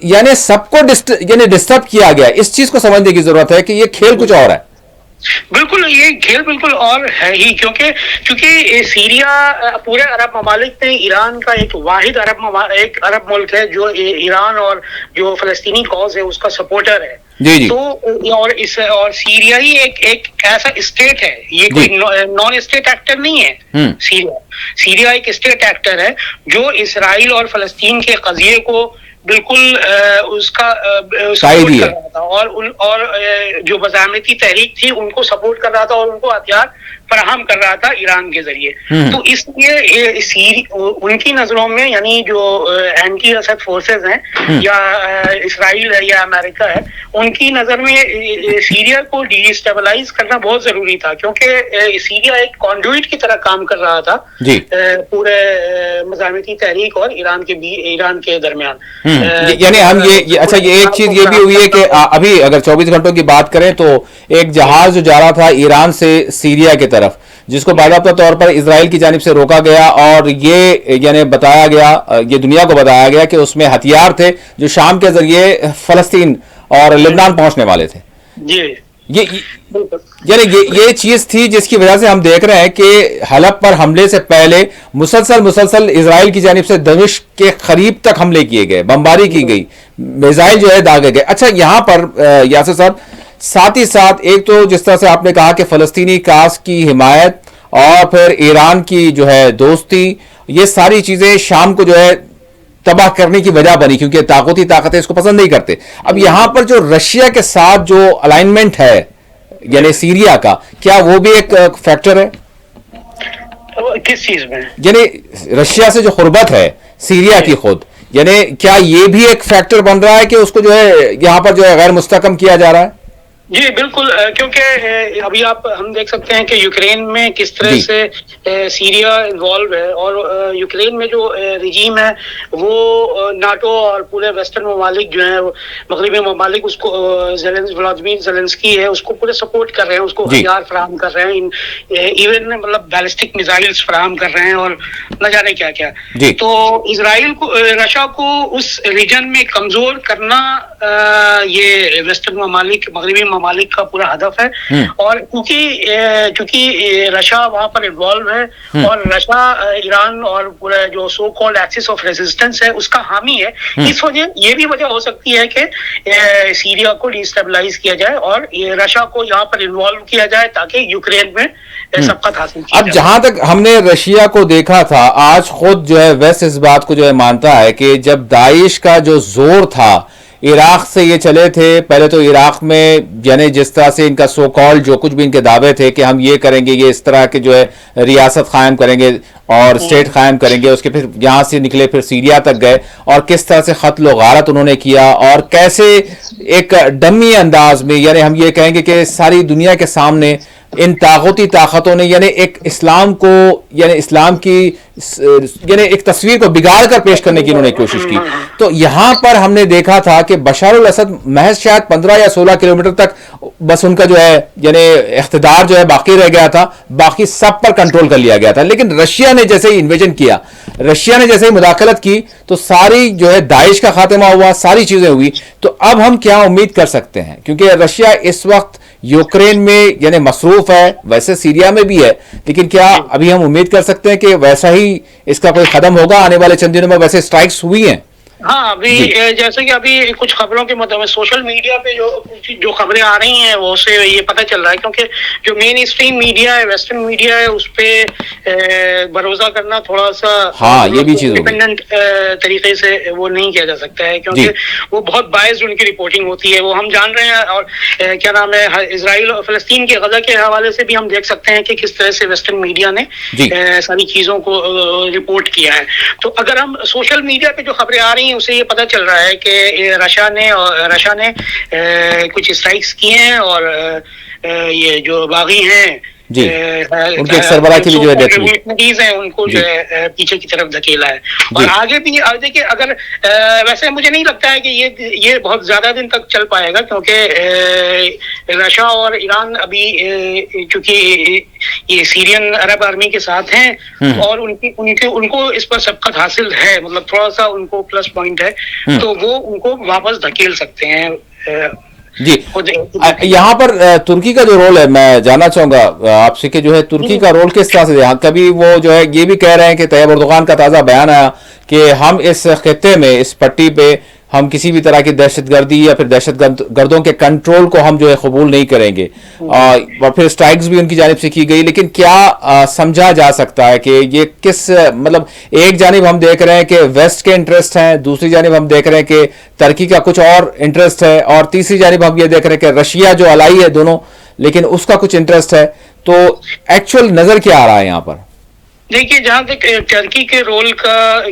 یعنی سب کو یعنی ڈسٹرب کیا گیا. اس چیز کو سمجھنے کی ضرورت ہے کہ یہ کھیل کچھ اور ہے. بالکل, یہ کھیل بالکل اور ہے ہی, کیونکہ سیریا پورے عرب ممالک میں ایران کا ایک واحد عرب ملک ہے جو ایران اور جو فلسطینی کاز ہے اس کا سپورٹر ہے. تو اور سیریا ہی ایک ایسا اسٹیٹ ہے, یہ کوئی نان اسٹیٹ ایکٹر نہیں ہے. سیریا ایک اسٹیٹ ایکٹر ہے جو اسرائیل اور فلسطین کے قضیے کو بالکل اس کا سپورٹ کر رہا تھا اور جو مزاحمتی تحریک تھی ان کو سپورٹ کر رہا تھا اور ان کو ہتھیار فراہم کر رہا تھا ایران کے ذریعے. تو اس لیے ان کی نظروں میں یعنی جو اینٹی اسد فورسز ہیں یا اسرائیل ہے یا امریکہ ہے, ان کی نظر میں سیریا کو ڈی اسٹیبلائز کرنا بہت ضروری تھا, کیونکہ سیریا ایک کانڈوئٹ کی طرح کام کر رہا تھا پورے مزاحمتی تحریک اور ایران کے درمیان. یعنی ہم یہ اچھا, یہ ایک چیز یہ بھی ہوئی ہے کہ ابھی اگر 24 گھنٹوں کی بات کریں تو ایک جہاز جو جا رہا تھا ایران سے سیریا کی طرف, جس کو باضابطہ طور پر اسرائیل کی جانب سے روکا گیا اور یہ یعنی بتایا گیا, یہ دنیا کو بتایا گیا کہ اس میں ہتھیار تھے جو شام کے ذریعے فلسطین اور لبنان پہنچنے والے تھے. یعنی یہ چیز تھی جس کی وجہ سے ہم دیکھ رہے ہیں کہ حلب پر حملے سے پہلے مسلسل اسرائیل کی جانب سے دمشق کے قریب تک حملے کیے گئے, بمباری کی گئی, میزائل جو ہے داغے گئے. اچھا, یہاں پر یاسر صاحب ساتھ ہی ساتھ ایک تو جس طرح سے آپ نے کہا کہ فلسطینی کاز کی حمایت اور پھر ایران کی جو ہے دوستی, یہ ساری چیزیں شام کو جو ہے تباہ کرنے کی وجہ بنی, کیونکہ طاقتی طاقتیں اس کو پسند نہیں کرتے. اب یہاں پر جو رشیا کے ساتھ جو الائنمنٹ ہے یعنی سیریا کا, کیا وہ بھی ایک فیکٹر ہے؟ کس چیز میں؟ یعنی رشیا سے جو قربت ہے سیریا کی خود, یعنی کیا یہ بھی ایک فیکٹر بن رہا ہے کہ اس کو جو ہے یہاں پر جو ہے غیر مستحکم کیا جا رہا ہے؟ جی بالکل, کیونکہ ابھی ہم دیکھ سکتے ہیں کہ یوکرین میں کس طرح سے سیریا انوالو ہے, اور یوکرین میں جو رجیم ہے وہ ناٹو اور پورے ویسٹرن ممالک جو ہیں مغربی ممالک اس کو ولادیمیر زیلنسکی ہے اس کو پورے سپورٹ کر رہے ہیں, اس کو ہتھیار فراہم کر رہے ہیں, ایون مطلب بیلسٹک میزائلز فراہم کر رہے ہیں اور نہ جانے کیا کیا. تو اسرائیل کو, رشیا کو اس ریجن میں کمزور کرنا یہ ویسٹرن ممالک مغربی ممالک کا پورا ہدف ہے. اور کیونکہ رشیا وہاں پر انوالو ہے اور رشیا ایران اور پورا جو so called axis of resistance ہے اس کا حامی ہے, اس وجہ یہ بھی وجہ ہو سکتی ہے کہ سیریا کو ڈی اسٹیبلائز کیا جائے اور رشیا کو یہاں پر انوالو کیا جائے تاکہ یوکرین میں سبقت حاصل کی جائے. اب جہاں تک ہم نے رشیا کو دیکھا تھا, آج خود جو ہے ویسٹ اس بات کو جو ہے مانتا ہے کہ جب داعش کا جو زور تھا عراق سے یہ چلے تھے, پہلے تو عراق میں یعنی جس طرح سے ان کا سو کال جو کچھ بھی ان کے دعوے تھے کہ ہم یہ کریں گے, یہ اس طرح کے جو ہے ریاست قائم کریں گے اور اسٹیٹ قائم کریں گے, اس کے پھر یہاں سے نکلے پھر سیریا تک گئے اور کس طرح سے قتل و غارت انہوں نے کیا اور کیسے ایک ڈمی انداز میں, یعنی ہم یہ کہیں گے کہ ساری دنیا کے سامنے ان طاقتی طاقتوں نے یعنی ایک اسلام کو یعنی اسلام کی یعنی ایک تصویر کو بگاڑ کر پیش کرنے کی انہوں نے کوشش کی. تو یہاں پر ہم نے دیکھا تھا کہ بشار الاسد محض شاید 15 یا 16 کلومیٹر تک بس ان کا جو ہے یعنی اقتدار جو ہے باقی رہ گیا تھا, باقی سب پر کنٹرول کر لیا گیا تھا. لیکن رشیا نے جیسے ہی انویژن کیا, رشیا نے جیسے ہی مداخلت کی تو ساری جو ہے داعش کا خاتمہ ہوا, ساری چیزیں ہوئی. تو اب ہم کیا امید کر سکتے ہیں, کیونکہ رشیا اس وقت یوکرین میں یعنی مصروف ہے, ویسے سیریا میں بھی ہے, لیکن کیا ابھی ہم امید کر سکتے ہیں کہ ویسا ہی اس کا کوئی قدم ہوگا آنے والے چند دنوں میں؟ ویسے اسٹرائکس ہوئی ہیں. ہاں ابھی جیسے کہ ابھی کچھ خبروں کے مطابق سوشل میڈیا پہ جو خبریں آ رہی ہیں وہ سے یہ پتہ چل رہا ہے, کیونکہ جو مین اسٹریم میڈیا ہے, ویسٹرن میڈیا ہے, اس پہ بھروسہ کرنا تھوڑا سا ہاں یہ بھی چیز انڈیپینڈنٹ طریقے سے وہ نہیں کیا جا سکتا ہے, کیونکہ وہ بہت باعث ان کی رپورٹنگ ہوتی ہے, وہ ہم جان رہے ہیں. اور کیا نام ہے, اسرائیل اور فلسطین کے غزہ کے حوالے سے بھی ہم دیکھ سکتے ہیں کہ کس طرح سے ویسٹرن میڈیا نے ساری چیزوں کو رپورٹ کیا ہے. تو اگر ہم سوشل میڈیا پہ جو خبریں آ رہی ہیں اسے یہ پتہ چل رہا ہے کہ رشیا نے کچھ اسٹرائکس کیے ہیں, اور یہ جو باغی ہیں ان کے ایک سربراہ کی بھی جو ہے ڈیتھ ہوئی ہیں ان کو جو ہے پیچھے کی طرف دھکیلا ہے. اور آگے بھی دیکھیے, اگر ویسے مجھے نہیں لگتا ہے کہ یہ بہت زیادہ دن تک چل پائے گا, کیونکہ رشیا اور ایران ابھی چونکہ یہ سیرین عرب آرمی کے ساتھ ہیں اور ان کو اس پر سبقت حاصل ہے, مطلب تھوڑا سا ان کو پلس پوائنٹ ہے, تو وہ ان کو واپس دھکیل سکتے ہیں. جی یہاں پر ترکی کا جو رول ہے میں جاننا چاہوں گا آپ سے کہ جو ہے ترکی کا رول کس طرح سے, کبھی وہ جو ہے یہ بھی کہہ رہے ہیں کہ طیب اردوغان کا تازہ بیان آیا کہ ہم اس خطے میں اس پٹی پہ ہم کسی بھی طرح کی دہشت گردی یا پھر دہشت گردوں کے کنٹرول کو ہم جو ہے قبول نہیں کریں گے, اور پھر اسٹرائکس بھی ان کی جانب سے کی گئی. لیکن کیا سمجھا جا سکتا ہے کہ یہ کس مطلب ایک جانب ہم دیکھ رہے ہیں کہ ویسٹ کے انٹرسٹ ہیں, دوسری جانب ہم دیکھ رہے ہیں کہ ترکی کا کچھ اور انٹرسٹ ہے, اور تیسری جانب ہم یہ دیکھ رہے ہیں کہ رشیا جو الائی ہے دونوں, لیکن اس کا کچھ انٹرسٹ ہے. تو ایکچوئل نظر کیا آ رہا ہے یہاں پر؟ دیکھیے جہاں تک ٹرکی کے رول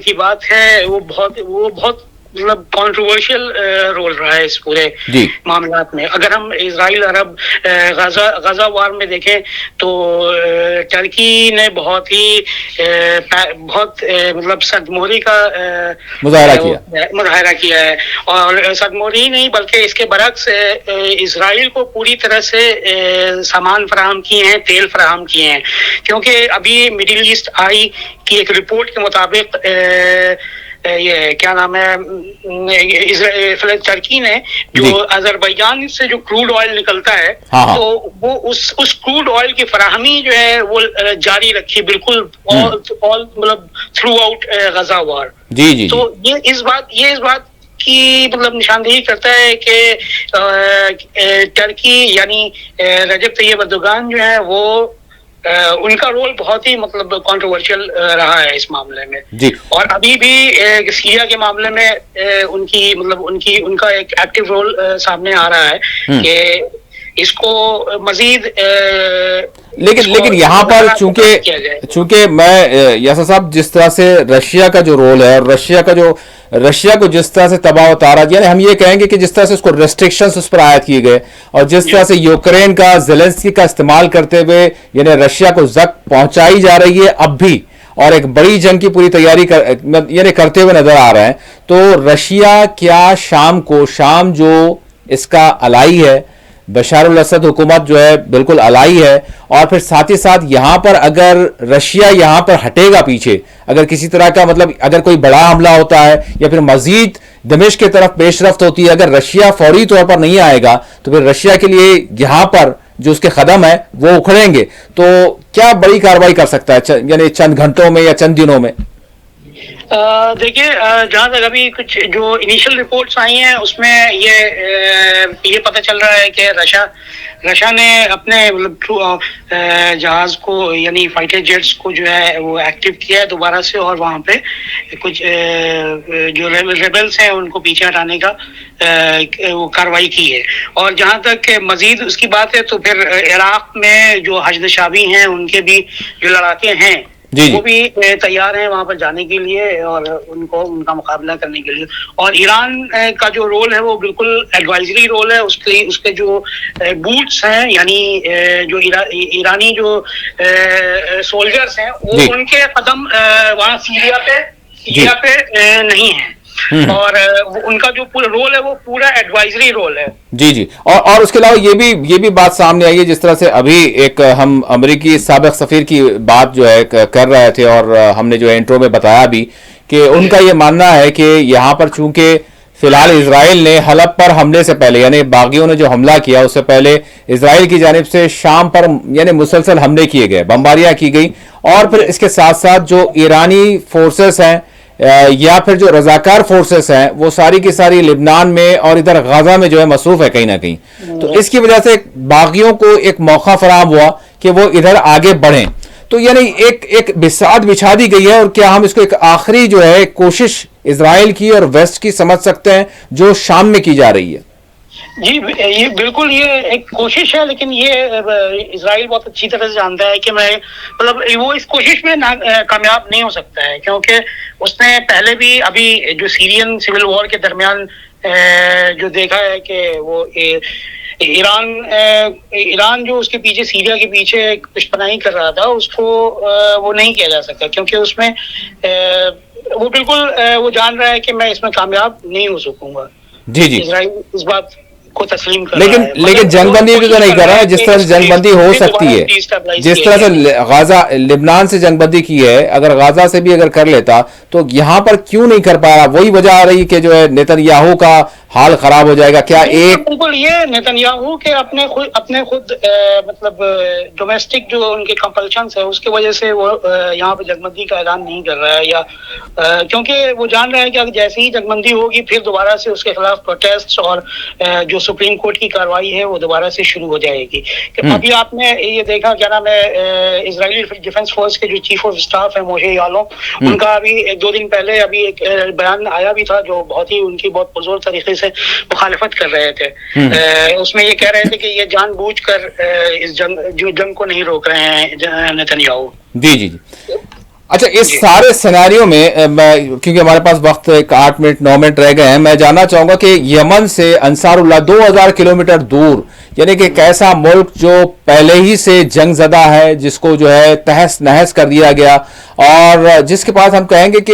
کی بات ہے وہ بہت مطلب کانٹروورشل رول رہا ہے اس پورے معاملات میں. اگر ہم اسرائیل عرب غزہ وار میں دیکھیں تو ٹرکی نے بہت مطلب صدموری کا مظاہرہ کیا ہے, اور صدموری نہیں بلکہ اس کے برعکس اسرائیل کو پوری طرح سے سامان فراہم کیے ہیں, تیل فراہم کیے ہیں, کیونکہ ابھی مڈل ایسٹ آئی کی ایک رپورٹ کے مطابق یہ کیا نام ہے, ترکی نے جو آذربائیجان سے جو کروڈ آئل نکلتا ہے تو وہ اس کروڈ آئل کی فراہمی جو ہے وہ جاری رکھی بالکل مطلب تھرو آؤٹ غزہ وار. تو یہ اس بات کی مطلب نشاندہی کرتا ہے کہ ٹرکی یعنی رجب طیب اردوغان جو ہے وہ ان کا رول بہت ہی مطلب کانٹروورشل رہا ہے اس معاملے میں. اور ابھی بھی سیریا کے معاملے میں ان کا ایک ایکٹیو رول سامنے آ رہا ہے کہ اس کو مزید لیکن یہاں پر چونکہ میں یاسر صاحب جس طرح سے رشیا کا جو رول ہے اور رشیا کو جس طرح سے تباہ و تاراج, یعنی ہم یہ کہیں گے کہ جس طرح سے اس کو ریسٹرکشنز اس پر عائد کیے گئے, اور جس طرح سے یوکرین کا زیلنسکی کا استعمال کرتے ہوئے یعنی رشیا کو زخم پہنچائی جا رہی ہے اب بھی, اور ایک بڑی جنگ کی پوری تیاری یعنی کرتے ہوئے نظر آ رہے ہیں. تو رشیا کیا شام جو اس کا الائی ہے, بشار الاسد حکومت جو ہے بالکل الائی ہے, اور پھر ساتھ ہی ساتھ یہاں پر اگر رشیا یہاں پر ہٹے گا پیچھے, اگر کسی طرح کا مطلب اگر کوئی بڑا حملہ ہوتا ہے یا پھر مزید دمشق کی طرف پیش رفت ہوتی ہے, اگر رشیا فوری طور پر نہیں آئے گا تو پھر رشیا کے لیے یہاں پر جو اس کے قدم ہے وہ اکھڑیں گے. تو کیا بڑی کارروائی کر سکتا ہے یعنی چند گھنٹوں میں یا چند دنوں میں؟ دیکھیے جہاں تک ابھی کچھ جو انیشل رپورٹس آئی ہیں اس میں یہ پتہ چل رہا ہے کہ رشیا نے اپنے جہاز کو یعنی فائٹر جیٹس کو جو ہے وہ ایکٹیو کیا ہے دوبارہ سے, اور وہاں پہ کچھ جو ریبلز ہیں ان کو پیچھے ہٹانے کا وہ کارروائی کی ہے. اور جہاں تک مزید اس کی بات ہے تو پھر عراق میں جو حشد شعبی ہیں ان کے بھی جو لڑاکے ہیں جی وہ بھی تیار ہیں وہاں پر جانے کے لیے اور ان کا مقابلہ کرنے کے لیے. اور ایران کا جو رول ہے وہ بالکل ایڈوائزری رول ہے. اس کے جو بوٹس ہیں یعنی جو ایرانی جو سولجرز ہیں وہ ان کے قدم وہاں سیریا پہ نہیں ہیں. اور ان کا جو پورا رول ہے وہ پورا ایڈوائزری رول ہے. جی اور اس کے علاوہ یہ بھی بات سامنے آئی ہے جس طرح سے ابھی ایک ہم امریکی سابق سفیر کی بات جو ہے کر رہے تھے اور ہم نے جو انٹرو میں بتایا بھی کہ ان کا یہ ماننا ہے کہ یہاں پر چونکہ فی الحال اسرائیل نے حلب پر حملے سے پہلے یعنی باغیوں نے جو حملہ کیا اس سے پہلے اسرائیل کی جانب سے شام پر یعنی مسلسل حملے کیے گئے, بمباریاں کی گئی, اور پھر اس کے ساتھ ساتھ جو ایرانی فورسز ہیں یا پھر جو رضاکار فورسز ہیں وہ ساری کی ساری لبنان میں اور ادھر غزہ میں جو ہے مصروف ہے کہیں نہ کہیں. تو اس کی وجہ سے باغیوں کو ایک موقع فراہم ہوا کہ وہ ادھر آگے بڑھیں. تو یعنی ایک بساط بچھا دی گئی ہے. اور کیا ہم اس کو ایک آخری جو ہے کوشش اسرائیل کی اور ویسٹ کی سمجھ سکتے ہیں جو شام میں کی جا رہی ہے؟ جی یہ بالکل یہ ایک کوشش ہے, لیکن یہ اسرائیل بہت اچھی طرح سے جانتا ہے کہ مطلب وہ اس کوشش میں کامیاب نہیں ہو سکتا ہے, کیونکہ اس نے پہلے بھی ابھی جو سیرین سول وار کے درمیان جو دیکھا ہے کہ وہ ایران جو اس کے پیچھے سیریا کے پیچھے پشت پناہی کر رہا تھا اس کو وہ نہیں کیا جا سکتا, کیونکہ اس میں وہ بالکل وہ جان رہا ہے کہ میں اس میں کامیاب نہیں ہو سکوں گا. جی اسرائیل اس بات کو تسلیم کر رہا ہے لیکن جنگ بندی بھی تو نہیں کر رہا ہے. جس طرح سے جنگ بندی ہو سکتی ہے, جس طرح سے غزہ لبنان سے جنگ بندی کی ہے, اگر غزہ سے بھی اگر کر لیتا تو یہاں پر کیوں نہیں کر پا رہا؟ وہی وجہ آ رہی کہ جو ہے نیتن یاہو کا حال خراب ہو جائے گا کیا؟ ایک بالکل یہ نیتن یاہو کے اپنے خود مطلب ڈومیسٹک جو ان کے کمپلشنز ہے اس کی وجہ سے وہ یہاں پہ جنگ بندی کا اعلان نہیں کر رہا ہے, یا کیونکہ وہ جان رہا ہے کہ جیسے ہی جنگ بندی ہوگی پھر دوبارہ سے اس کے خلاف پروٹیسٹ اور جو سپریم کورٹ کی کارروائی ہے وہ دوبارہ سے شروع ہو جائے گی. ابھی آپ نے یہ دیکھا کیا نام ہے اسرائیلی ڈیفنس فورس کے جو چیف آف اسٹاف ہے موشے یالون, ان کا ابھی ایک دو دن پہلے ابھی ایک بیان آیا بھی تھا جو بہت ہی ان کی بہت پرزور طریقے سے مخالفت کر رہے تھے. اس میں یہ کہہ رہے تھے کہ یہ جان بوجھ کر اس جنگ کو نہیں روک رہے ہیں نیتن یاہو. جی اچھا, اس سارے سیناریوں میں کیونکہ ہمارے پاس وقت 8 منٹ 9 منٹ رہ گئے ہیں, میں جاننا چاہوں گا کہ یمن سے انصار اللہ 2000 کلومیٹر دور, یعنی کہ ایک ایسا ملک جو پہلے ہی سے جنگ زدہ ہے, جس کو جو ہے تہس نہس کر دیا گیا اور جس کے پاس ہم کہیں گے کہ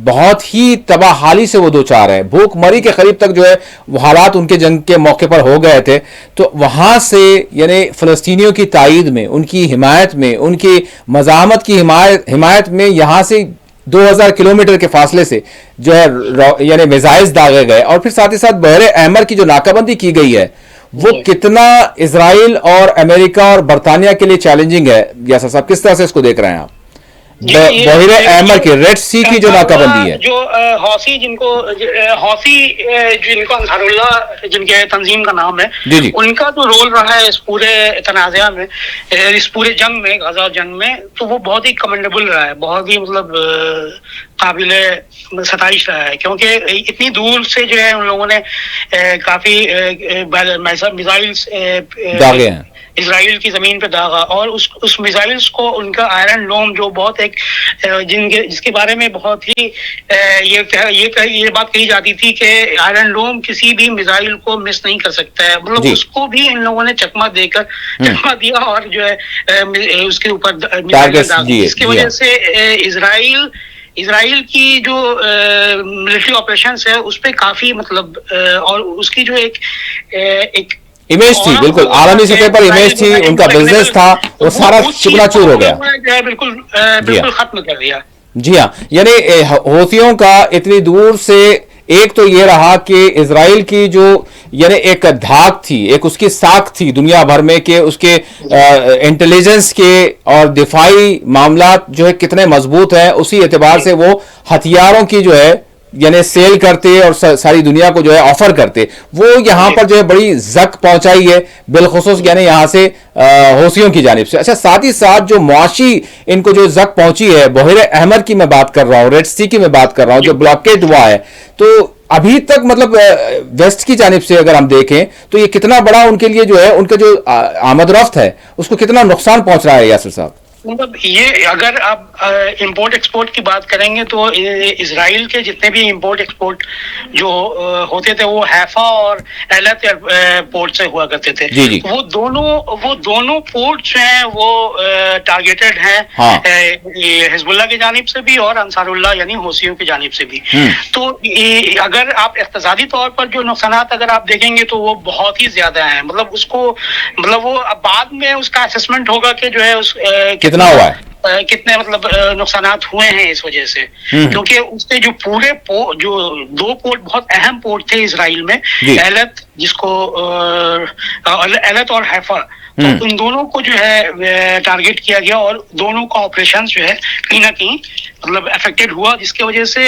بہت ہی تباہ حالی سے وہ دوچار ہے, بھوک مری کے قریب تک جو ہے وہ حالات ان کے جنگ کے موقع پر ہو گئے تھے. تو وہاں سے یعنی فلسطینیوں کی تائید میں, ان کی حمایت میں, ان کی مزاحمت کی حمایت میں یہاں سے 2000 کلومیٹر کے فاصلے سے جو ہے یعنی میزائلز داغے گئے, اور پھر ساتھ ہی ساتھ بحر احمر کی جو ناکہ بندی کی گئی ہے وہ کتنا اسرائیل اور امریکہ اور برطانیہ کے لیے چیلنجنگ ہے. یاسر صاحب کس طرح سے اس کو دیکھ رہے ہیں آپ؟ بحر احمر کی ریڈ سی کی جو ناکہ بندی ہے, جو حوثی جن کو انصار اللہ جن کے تنظیم کا نام ہے, ان کا جو رول رہا ہے اس پورے تنازعہ میں, اس پورے جنگ میں, غزہ جنگ میں, تو وہ بہت ہی کمنڈیبل رہا ہے, بہت ہی مطلب قابل ستائش رہا ہے, کیونکہ اتنی دور سے جو ہے ان لوگوں نے کافی میزائلز داغے ہیں اسرائیل کی زمین پہ داغا, اور اس میزائلز کو ان کا آئرن ڈوم جو بہت ایک جس کے بارے میں بہت ہی یہ بات کہی جاتی تھی کہ آئرن ڈوم کسی بھی میزائل کو مس نہیں کر سکتا ہے, مطلب اس کو بھی ان لوگوں نے چکما دیا اور جو ہے اس کے اوپر جس کی وجہ سے اسرائیل کی جو ملٹری آپریشنز ہے اس پہ کافی مطلب اور اس کی جو ایک امیج تھی, بالکل عالمی سطح پر امیج تھی, ان کا بزنس تھا, وہ سارا چکنا چور ہو گیا, بالکل ختم کر دیا. جی ہاں, یعنی حوثیوں کا اتنی دور سے ایک تو یہ رہا کہ اسرائیل کی جو یعنی ایک دھاک تھی, ایک اس کی ساکھ تھی دنیا بھر میں کہ اس کے انٹیلیجنس کے اور دفاعی معاملات جو ہے کتنے مضبوط ہیں, اسی اعتبار سے وہ ہتھیاروں کی جو ہے یعنی سیل کرتے اور ساری دنیا کو جو ہے آفر کرتے. وہ یہاں پر جو ہے بڑی زک پہنچائی ہے بالخصوص یعنی یہاں سے حوثیوں کی جانب سے. اچھا, ساتھ ہی ساتھ جو معاشی ان کو جو زک پہنچی ہے, بحیر احمر کی میں بات کر رہا ہوں, ریڈ سی کی میں بات کر رہا ہوں, جو بلاکیڈ ہوا ہے, تو ابھی تک مطلب ویسٹ کی جانب سے اگر ہم دیکھیں تو یہ کتنا بڑا ان کے لیے جو ہے ان کا جو آمد رفت ہے اس کو کتنا نقصان پہنچ رہا ہے یاسر صاحب؟ مطلب یہ اگر آپ امپورٹ ایکسپورٹ کی بات کریں گے تو اسرائیل کے جتنے بھی امپورٹ ایکسپورٹ جو ہوتے تھے وہ حیفا اور ایلت پورٹ سے ہوا کرتے تھے. وہ دونوں پورٹ جو ہیں وہ ٹارگیٹڈ ہیں حزب اللہ کی جانب سے بھی اور انصار اللہ یعنی حوثیوں کی جانب سے بھی. تو اگر آپ اقتصادی طور پر جو نقصانات اگر آپ دیکھیں گے تو وہ بہت ہی زیادہ ہیں. مطلب اس کو مطلب وہ بعد میں اس کا اسسمنٹ ہوگا کہ جو ہے اس کتنا ہوا ہے, کتنے مطلب نقصانات ہوئے ہیں اس وجہ سے, کیونکہ اس کے جو پورے جو 2 پورٹ بہت اہم پورٹ تھے اسرائیل میں, ایلت جس کو ایلت اور حیفا, تو ان دونوں کو جو ہے ٹارگیٹ کیا گیا اور دونوں کا آپریشن جو ہے کہیں نہ کہیں مطلب افیکٹڈ ہوا, جس کی وجہ سے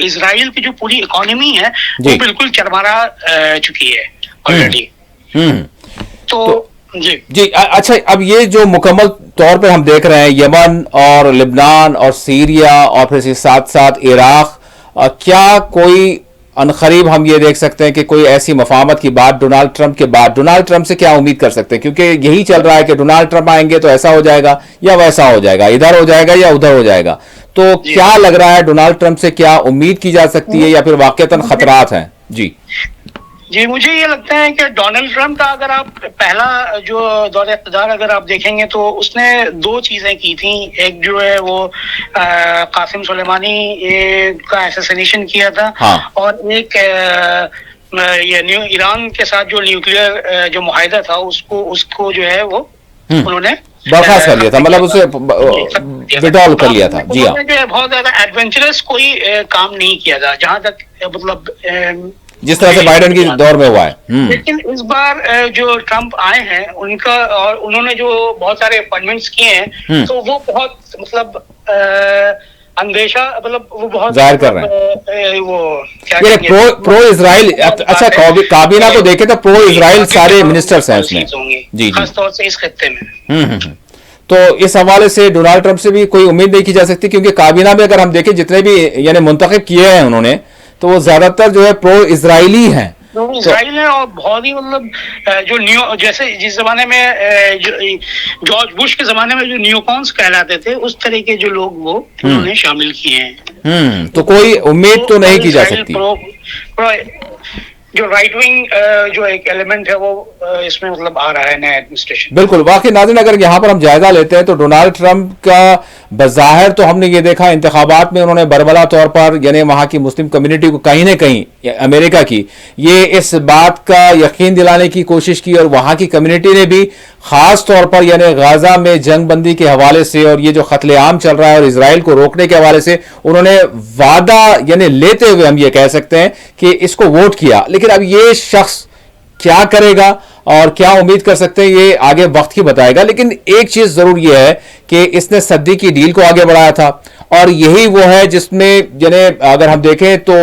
اسرائیل کی جو پوری اکانومی ہے وہ بالکل چرمرا چکی ہے آلریڈی. تو جی اچھا, اب یہ جو مکمل طور پہ ہم دیکھ رہے ہیں یمن اور لبنان اور سیریا اور پھر ساتھ ساتھ عراق, کیا کوئی عنقریب ہم یہ دیکھ سکتے ہیں کہ کوئی ایسی مفاہمت کی بات ڈونالڈ ٹرمپ کے بعد, ڈونالڈ ٹرمپ سے کیا امید کر سکتے ہیں, کیونکہ یہی چل رہا ہے کہ ڈونالڈ ٹرمپ آئیں گے تو ایسا ہو جائے گا یا ویسا ہو جائے گا, ادھر ہو جائے گا یا ادھر ہو جائے گا, تو کیا لگ رہا ہے ڈونالڈ ٹرمپ سے کیا امید کی جا سکتی ہے یا پھر واقعتاً خطرات ہیں؟ جی مجھے یہ لگتا ہے کہ ڈونلڈ ٹرمپ کا اگر آپ پہلا جو دور اقتدار اگر آپ دیکھیں گے تو اس نے 2 چیزیں کی تھیں. ایک جو ہے وہ قاسم سلیمانی کا ایسیسینیشن کیا تھا, اور ایک یہ ایران کے ساتھ جو نیوکلیئر جو معاہدہ تھا اس کو جو ہے وہ انہوں نے برخاست کر لیا تھا, مطلب اسے وڈرال کر لیا تھا. جی ہاں, جو ہے بہت زیادہ ایڈونچرس کوئی کام نہیں کیا تھا جہاں تک مطلب جس طرح سے بائیڈن کی دور میں ہوا ہے. لیکن اس بار جو ٹرمپ آئے ہیں ان کا اور انہوں نے جو بہت سارے اپائنٹمنٹس کیے ہیں تو وہ بہت مطلب اندیشہ مطلب وہ بہت ظاہر کر رہے ہیں وہ پرو اسرائیل. اچھا, کابینہ کو دیکھیں تو پرو اسرائیل سارے منسٹرز ہیں اس میں, جی خاص طور سے اس خطے میں. تو اس حوالے سے ڈونالڈ ٹرمپ سے بھی کوئی امید نہیں کی جا سکتی, کیونکہ کابینہ میں اگر ہم دیکھیں جتنے بھی یعنی منتخب کیے ہیں انہوں نے تو وہ زیادہ تر جو ہے پرو اسرائیلی ہیں. اسرائیل ہے اور بہت ہی مطلب جو جیسے جس زمانے میں جارج بش کے زمانے میں جو نیوکونس کہلاتے تھے اس طرح کے جو لوگ وہ انہوں نے شامل کیے ہیں. تو کوئی امید تو نہیں کی جا سکتی. جو رائٹ ونگ جو ایک ایلیمنٹ ہے وہ اس میں مطلب آ رہا ہے نیا ایڈمنسٹریشن. بالکل. واقعی ناظرین اگر یہاں پر ہم جائزہ لیتے ہیں تو ڈونالڈ ٹرمپ کا بظاہر تو ہم نے یہ دیکھا انتخابات میں انہوں نے برملا طور پر یعنی وہاں کی مسلم کمیونٹی کو کہیں نہ کہیں امریکہ کی یہ اس بات کا یقین دلانے کی کوشش کی, اور وہاں کی کمیونٹی نے بھی خاص طور پر یعنی غزہ میں جنگ بندی کے حوالے سے اور یہ جو قتل عام چل رہا ہے اور اسرائیل کو روکنے کے حوالے سے انہوں نے وعدہ یعنی لیتے ہوئے ہم یہ کہہ سکتے ہیں کہ اس کو ووٹ کیا. لیکن اب یہ شخص کیا کرے گا اور کیا امید کر سکتے ہیں یہ آگے وقت ہی بتائے گا. لیکن ایک چیز ضرور یہ ہے کہ اس نے صدی کی ڈیل کو آگے بڑھایا تھا, اور یہی وہ ہے جس میں یعنی اگر ہم دیکھیں تو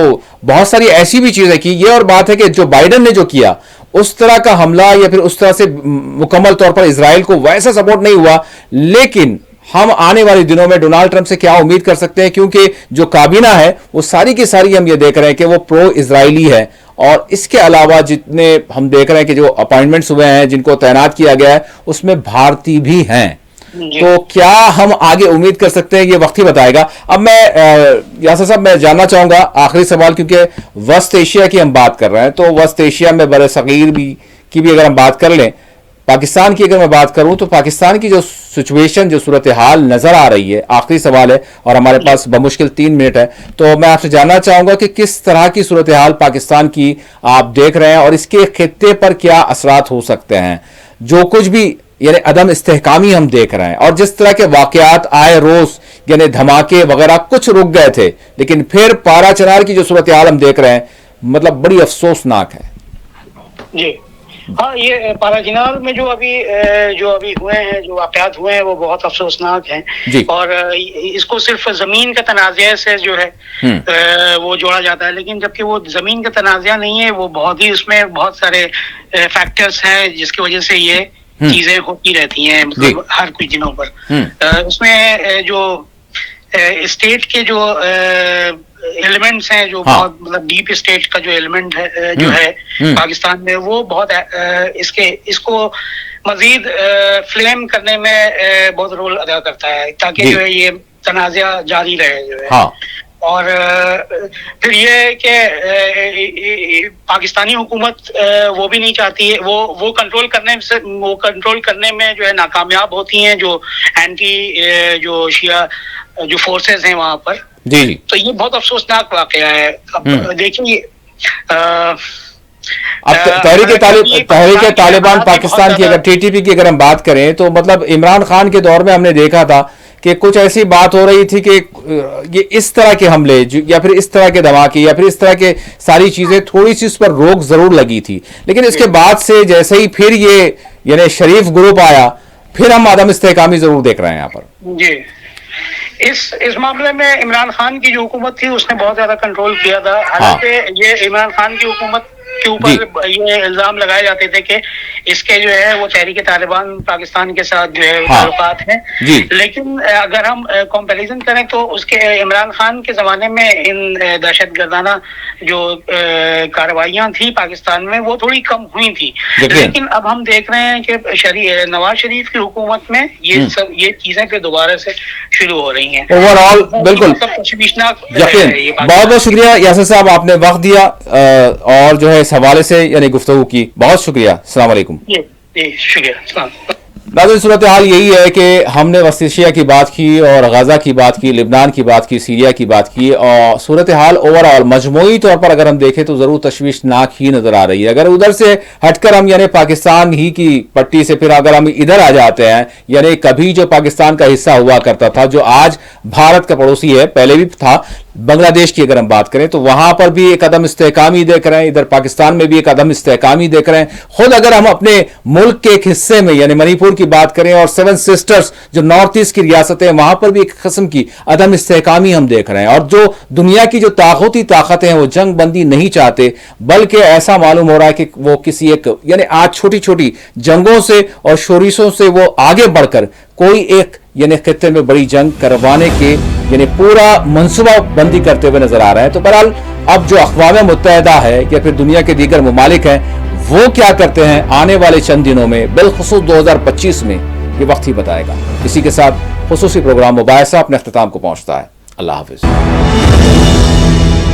بہت ساری ایسی بھی چیزیں کی. یہ اور بات ہے کہ جو بائیڈن نے جو کیا اس طرح کا حملہ یا پھر اس طرح سے مکمل طور پر اسرائیل کو ویسا سپورٹ نہیں ہوا. لیکن ہم آنے والے دنوں میں ڈونالڈ ٹرمپ سے کیا امید کر سکتے ہیں, کیونکہ جو کابینہ ہے وہ ساری کی ساری ہم یہ دیکھ رہے ہیں کہ وہ پرو اسرائیلی ہے, اور اس کے علاوہ جتنے ہم دیکھ رہے ہیں کہ جو اپائنٹمنٹس ہوئے ہیں جن کو تعینات کیا گیا ہے اس میں بھارتی بھی ہیں. تو کیا ہم آگے امید کر سکتے ہیں یہ وقت ہی بتائے گا. اب میں یاسر صاحب میں جاننا چاہوں گا آخری سوال, کیونکہ وسط ایشیا کی ہم بات کر رہے ہیں تو وسط ایشیا میں بر صغیر کی بھی اگر ہم بات کر لیں, پاکستان کی اگر میں بات کروں تو پاکستان کی جو سچویشن جو صورتحال نظر آ رہی ہے, آخری سوال ہے اور ہمارے پاس بمشکل 3 منٹ ہے, تو میں آپ سے جاننا چاہوں گا کہ کس طرح کی صورتحال پاکستان کی آپ دیکھ رہے ہیں اور اس کے خطے پر کیا اثرات ہو سکتے ہیں. جو کچھ بھی یعنی عدم استحکامی ہم دیکھ رہے ہیں اور جس طرح کے واقعات آئے روز یعنی دھماکے وغیرہ کچھ رک گئے تھے لیکن پھر پارا چنار کی جو صورتحال ہم دیکھ رہے ہیں مطلب بڑی افسوسناک ہے. جی ہاں, یہ پارا چنار میں جو ابھی ہوئے ہیں جو واقعات ہوئے ہیں وہ بہت افسوسناک ہیں. اور اس کو صرف زمین کا تنازع سے جو ہے وہ جوڑا جاتا ہے, لیکن جبکہ وہ زمین کا تنازع نہیں ہے, وہ بہت ہی اس میں بہت سارے فیکٹرز ہیں جس کی وجہ سے یہ چیزیں ہوتی رہتی ہیں مطلب ہر کچھ دنوں پر. اس میں جو اسٹیٹ کے جو ایلیمنٹس ہیں جو ہاں. بہت مطلب ڈیپ اسٹیٹ کا جو ایلیمنٹ ہے جو ہے پاکستان میں، وہ بہت اس کو مزید فلیم کرنے میں بہت رول ادا کرتا ہے، تاکہ جو ہے یہ تنازع جاری رہے جو ہے. اور پھر یہ ہے کہ پاکستانی حکومت وہ بھی نہیں چاہتی ہے، وہ کنٹرول کرنے میں جو ہے ناکامیاب ہوتی ہیں، جو اینٹی جو شیعہ جو فورسز ہیں وہاں پر. جی تو یہ بہت افسوسناک واقعہ ہے. اب دیکھیے اب تحریک طالبان پاکستان کی اگر ٹی ٹی پی کی اگر ہم بات کریں تو مطلب عمران خان کے دور میں ہم نے دیکھا تھا کہ کچھ ایسی بات ہو رہی تھی کہ یہ اس طرح کے حملے یا پھر اس طرح کے دھماکے یا پھر اس طرح کے ساری چیزیں تھوڑی سی اس پر روک ضرور لگی تھی، لیکن اس کے بعد سے جیسے ہی پھر یہ یعنی شریف گروپ آیا، پھر ہم عدم استحکامی ضرور دیکھ رہے ہیں یہاں پر. جی اس معاملے میں عمران خان کی جو حکومت تھی اس نے بہت زیادہ کنٹرول کیا تھا. حالانکہ یہ عمران خان کی حکومت کے اوپر یہ الزام لگائے جاتے تھے کہ اس کے جو ہے وہ تحریک طالبان پاکستان کے ساتھ جو ہے تعلقات ہیں، لیکن اگر ہم کمپیریزن کریں تو اس کے عمران خان کے زمانے میں ان دہشت گردانہ جو کارروائیاں تھیں پاکستان میں وہ تھوڑی کم ہوئی تھی. لیکن اب ہم دیکھ رہے ہیں کہ نواز شریف کی حکومت میں یہ چیزیں پھر دوبارہ سے شروع ہو رہی ہیں. اوور آل بالکل یقین. بہت بہت شکریہ یاسر صاحب، آپ نے وقت دیا اور جو ہے اس حوالے سے یعنی گفتگو کی. بہت شکریہ. السلام علیکم. شکریہ. ناظرین صورتحال یہی ہے کہ ہم نے وسط ایشیا کی بات کی اور غزہ کی بات کی، لبنان کی بات کی، سیریا کی بات کی، اور صورتحال اوور آل مجموعی طور پر اگر ہم دیکھیں تو ضرور تشویشناک ہی نظر آ رہی ہے. اگر ادھر سے ہٹ کر ہم یعنی پاکستان ہی کی پٹی سے پھر اگر ہم ادھر آ جاتے ہیں، یعنی کبھی جو پاکستان کا حصہ ہوا کرتا تھا جو آج بھارت کا پڑوسی ہے، پہلے بھی تھا، بنگلہ دیش کی اگر ہم بات کریں تو وہاں پر بھی ایک عدم استحکامی دیکھ رہے ہیں، ادھر پاکستان میں بھی ایک عدم استحکامی دیکھ رہے ہیں. خود اگر ہم اپنے ملک کے ایک حصے میں یعنی منی پور کی بات کریں اور 7 سسٹرز جو نارتھ ایسٹ کی ریاستیں، وہاں پر بھی ایک قسم کی عدم استحکامی ہم دیکھ رہے ہیں. اور جو دنیا کی جو طاقتی طاقتیں ہیں وہ جنگ بندی نہیں چاہتے، بلکہ ایسا معلوم ہو رہا ہے کہ وہ کسی ایک یعنی آج چھوٹی چھوٹی جنگوں سے اور شورشوں سے وہ آگے بڑھ کر کوئی ایک یعنی خطے میں بڑی جنگ کروانے کے یعنی پورا منصوبہ بندی کرتے ہوئے نظر آ رہا ہے. تو بہرحال اب جو اقوام متحدہ ہے یا پھر دنیا کے دیگر ممالک ہیں وہ کیا کرتے ہیں آنے والے چند دنوں میں، بالخصوص 2025 میں، یہ وقت ہی بتائے گا. اسی کے ساتھ خصوصی پروگرام مباحثہ اپنے اختتام کو پہنچتا ہے. اللہ حافظ.